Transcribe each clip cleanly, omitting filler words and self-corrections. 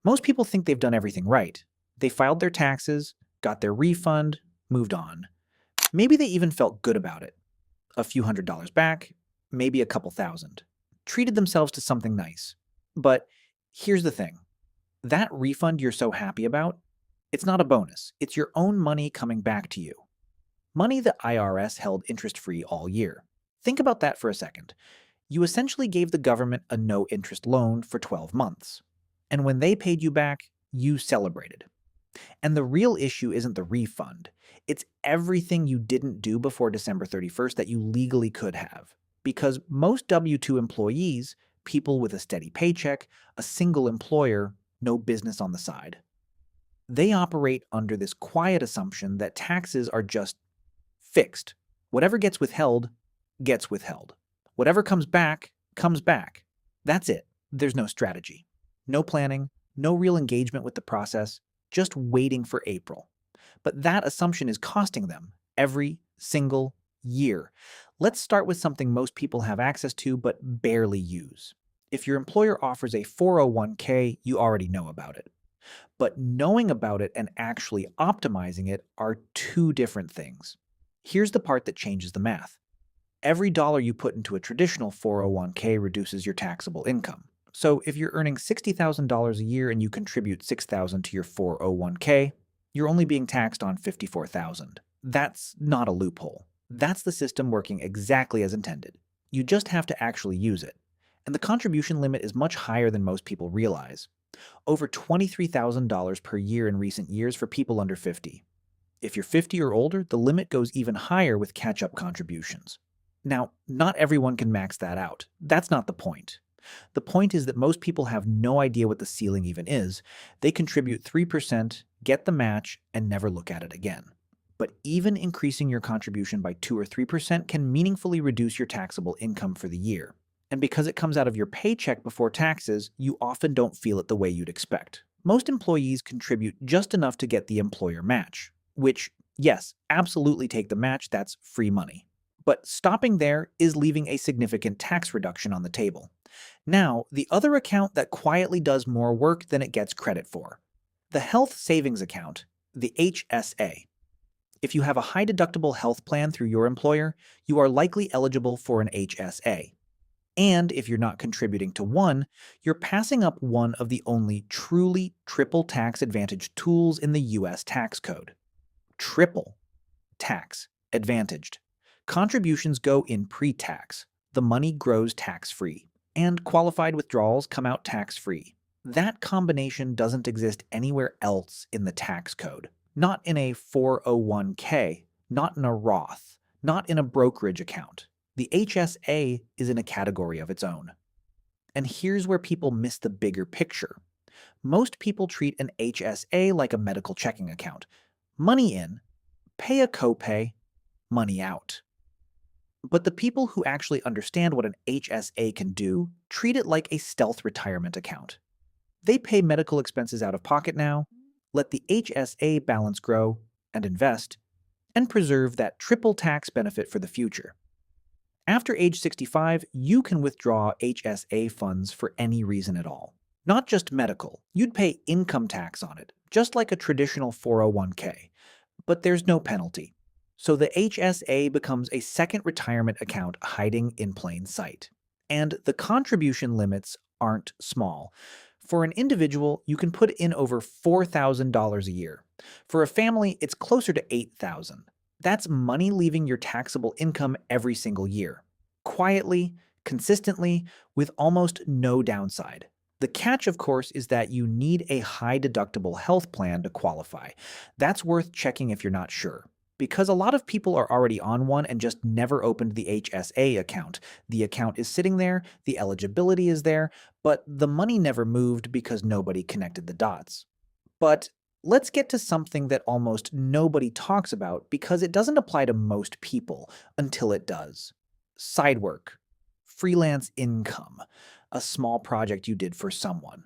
Most people think they've done everything right. They filed their taxes, got their refund, moved on. Maybe they even felt good about it. A few $100s back, maybe a couple thousand. Treated themselves to something nice. But here's the thing. That refund you're so happy about, it's not a bonus. It's your own money coming back to you. Money the IRS held interest-free all year. Think about that for a second. You essentially gave the government a no-interest loan for 12 months. And when they paid you back, you celebrated. And the real issue isn't the refund. It's everything you didn't do before December 31st that you legally could have. Because most W-2 employees, people with a steady paycheck, a single employer, no business on the side, they operate under this quiet assumption that taxes are just fixed. Whatever gets withheld, gets withheld. Whatever comes back, comes back. That's it. There's no strategy. No planning, no real engagement with the process, just waiting for April. But that assumption is costing them every single year. Let's start with something most people have access to but barely use. If your employer offers a 401k, you already know about it. But knowing about it and actually optimizing it are two different things. Here's the part that changes the math. Every dollar you put into a traditional 401k reduces your taxable income. So if you're earning $60,000 a year and you contribute $6,000 to your 401k, you're only being taxed on $54,000. That's not a loophole. That's the system working exactly as intended. You just have to actually use it. And the contribution limit is much higher than most people realize. Over $23,000 per year in recent years for people under 50. If you're 50 or older, the limit goes even higher with catch-up contributions. Now, not everyone can max that out. That's not the point. The point is that most people have no idea what the ceiling even is. They contribute 3%, get the match, and never look at it again. But even increasing your contribution by 2 or 3% can meaningfully reduce your taxable income for the year. And because it comes out of your paycheck before taxes, you often don't feel it the way you'd expect. Most employees contribute just enough to get the employer match, which, yes, absolutely take the match, that's free money. But stopping there is leaving a significant tax reduction on the table. Now, the other account that quietly does more work than it gets credit for. The health savings account, the HSA. If you have a high-deductible health plan through your employer, you are likely eligible for an HSA. And if you're not contributing to one, you're passing up one of the only truly triple tax advantage tools in the US tax code. Triple tax advantaged. Contributions go in pre-tax. The money grows tax-free. And qualified withdrawals come out tax-free. That combination doesn't exist anywhere else in the tax code. Not in a 401k, not in a Roth, not in a brokerage account. The HSA is in a category of its own. And here's where people miss the bigger picture. Most people treat an HSA like a medical checking account. Money in, pay a copay, money out. But the people who actually understand what an HSA can do treat it like a stealth retirement account. They pay medical expenses out of pocket now, let the HSA balance grow, and invest, and preserve that triple tax benefit for the future. After age 65, you can withdraw HSA funds for any reason at all. Not just medical, you'd pay income tax on it, just like a traditional 401k. But there's no penalty. So the HSA becomes a second retirement account hiding in plain sight. And the contribution limits aren't small. For an individual, you can put in over $4,000 a year. For a family, it's closer to $8,000. That's money leaving your taxable income every single year. Quietly, consistently, with almost no downside. The catch, of course, is that you need a high-deductible health plan to qualify. That's worth checking if you're not sure. Because a lot of people are already on one and just never opened the HSA account. The account is sitting there, the eligibility is there, but the money never moved because nobody connected the dots. But let's get to something that almost nobody talks about because it doesn't apply to most people until it does. Side work, freelance income, a small project you did for someone.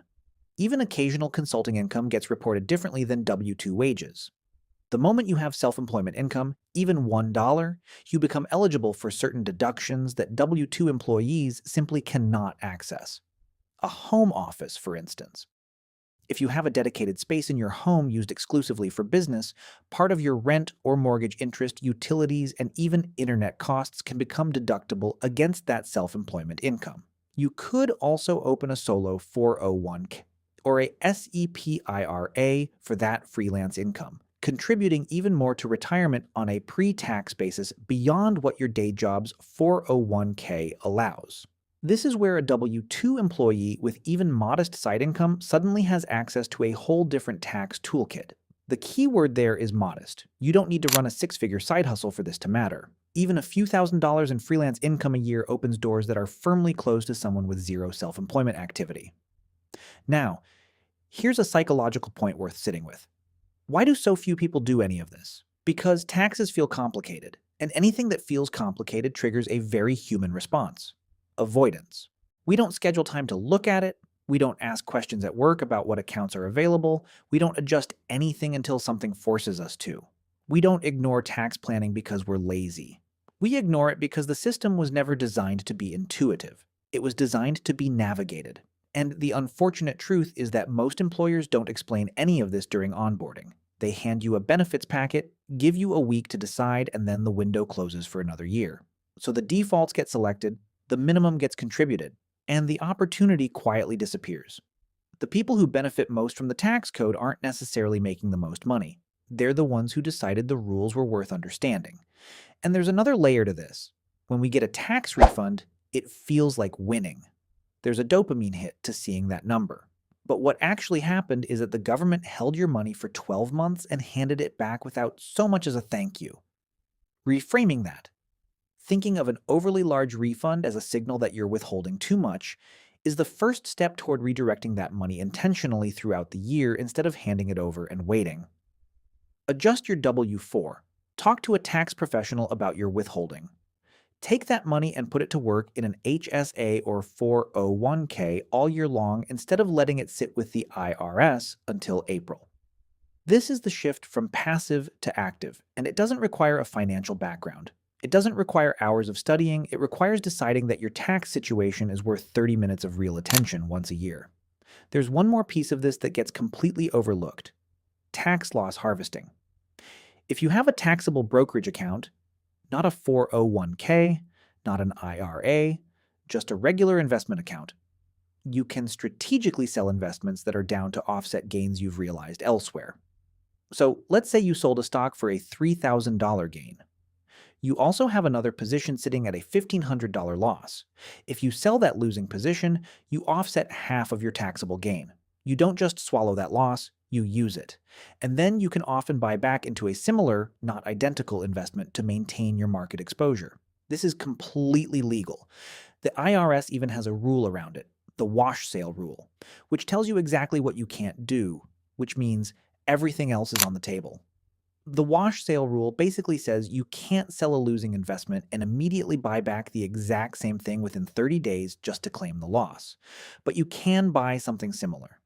Even occasional consulting income gets reported differently than W-2 wages. The moment you have self-employment income, even $1, you become eligible for certain deductions that W-2 employees simply cannot access. A home office, for instance. If you have a dedicated space in your home used exclusively for business, part of your rent or mortgage interest, utilities, and even internet costs can become deductible against that self-employment income. You could also open a solo 401k or a SEPIRA for that freelance income, contributing even more to retirement on a pre-tax basis beyond what your day job's 401k allows. This is where a W-2 employee with even modest side income suddenly has access to a whole different tax toolkit. The key word there is modest. You don't need to run a six-figure side hustle for this to matter. Even a few $1,000s in freelance income a year opens doors that are firmly closed to someone with zero self-employment activity. Now, here's a psychological point worth sitting with. Why do so few people do any of this? Because taxes feel complicated, and anything that feels complicated triggers a very human response: avoidance. We don't schedule time to look at it. We don't ask questions at work about what accounts are available. We don't adjust anything until something forces us to. We don't ignore tax planning because we're lazy. We ignore it because the system was never designed to be intuitive. It was designed to be navigated. And the unfortunate truth is that most employers don't explain any of this during onboarding. They hand you a benefits packet, give you a week to decide, and then the window closes for another year. So the defaults get selected, the minimum gets contributed, and the opportunity quietly disappears. The people who benefit most from the tax code aren't necessarily making the most money. They're the ones who decided the rules were worth understanding. And there's another layer to this. When we get a tax refund, it feels like winning. There's a dopamine hit to seeing that number. But what actually happened is that the government held your money for 12 months and handed it back without so much as a thank you. Reframing that, thinking of an overly large refund as a signal that you're withholding too much, is the first step toward redirecting that money intentionally throughout the year instead of handing it over and waiting. Adjust your W-4. Talk to a tax professional about your withholding. Take that money and put it to work in an HSA or 401k all year long instead of letting it sit with the IRS until April. This is the shift from passive to active, and it doesn't require a financial background. It doesn't require hours of studying. It requires deciding that your tax situation is worth 30 minutes of real attention once a year. There's one more piece of this that gets completely overlooked: tax loss harvesting. If you have a taxable brokerage account, not a 401k, not an IRA, just a regular investment account, you can strategically sell investments that are down to offset gains you've realized elsewhere. So let's say you sold a stock for a $3,000 gain. You also have another position sitting at a $1,500 loss. If you sell that losing position, you offset half of your taxable gain. You don't just swallow that loss, you use it. And then you can often buy back into a similar, not identical investment to maintain your market exposure. This is completely legal. The IRS even has a rule around it, the wash sale rule, which tells you exactly what you can't do, which means everything else is on the table. The wash sale rule basically says you can't sell a losing investment and immediately buy back the exact same thing within 30 days just to claim the loss. But you can buy something similar.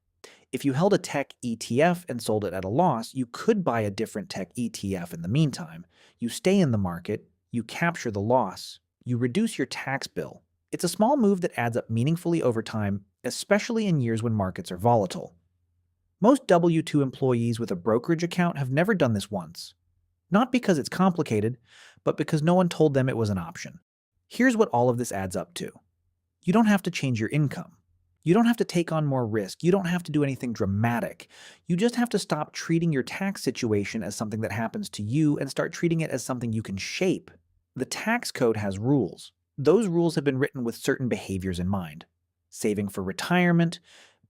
If you held a tech ETF and sold it at a loss, you could buy a different tech ETF in the meantime. You stay in the market, you capture the loss, you reduce your tax bill. It's a small move that adds up meaningfully over time, especially in years when markets are volatile. Most W-2 employees with a brokerage account have never done this once. Not because it's complicated, but because no one told them it was an option. Here's what all of this adds up to. You don't have to change your income. You don't have to take on more risk. You don't have to do anything dramatic. You just have to stop treating your tax situation as something that happens to you and start treating it as something you can shape. The tax code has rules. Those rules have been written with certain behaviors in mind: saving for retirement,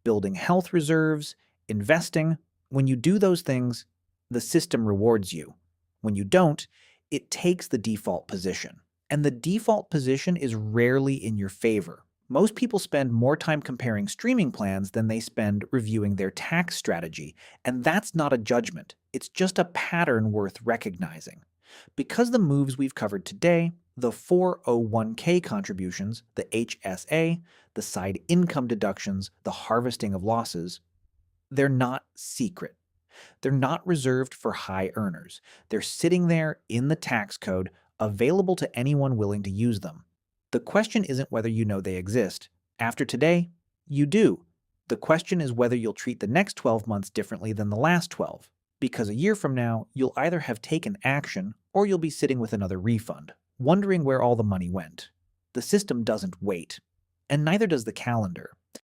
building health reserves, investing. When you do those things, the system rewards you. When you don't, it takes the default position. And the default position is rarely in your favor. Most people spend more time comparing streaming plans than they spend reviewing their tax strategy, and that's not a judgment. It's just a pattern worth recognizing. Because the moves we've covered today, the 401k contributions, the HSA, the side income deductions, the harvesting of losses, they're not secret. They're not reserved for high earners. They're sitting there in the tax code, available to anyone willing to use them. The question isn't whether you know they exist. After today, you do. The question is whether you'll treat the next 12 months differently than the last 12, because a year from now, you'll either have taken action or you'll be sitting with another refund, wondering where all the money went. The system doesn't wait, and neither does the calendar.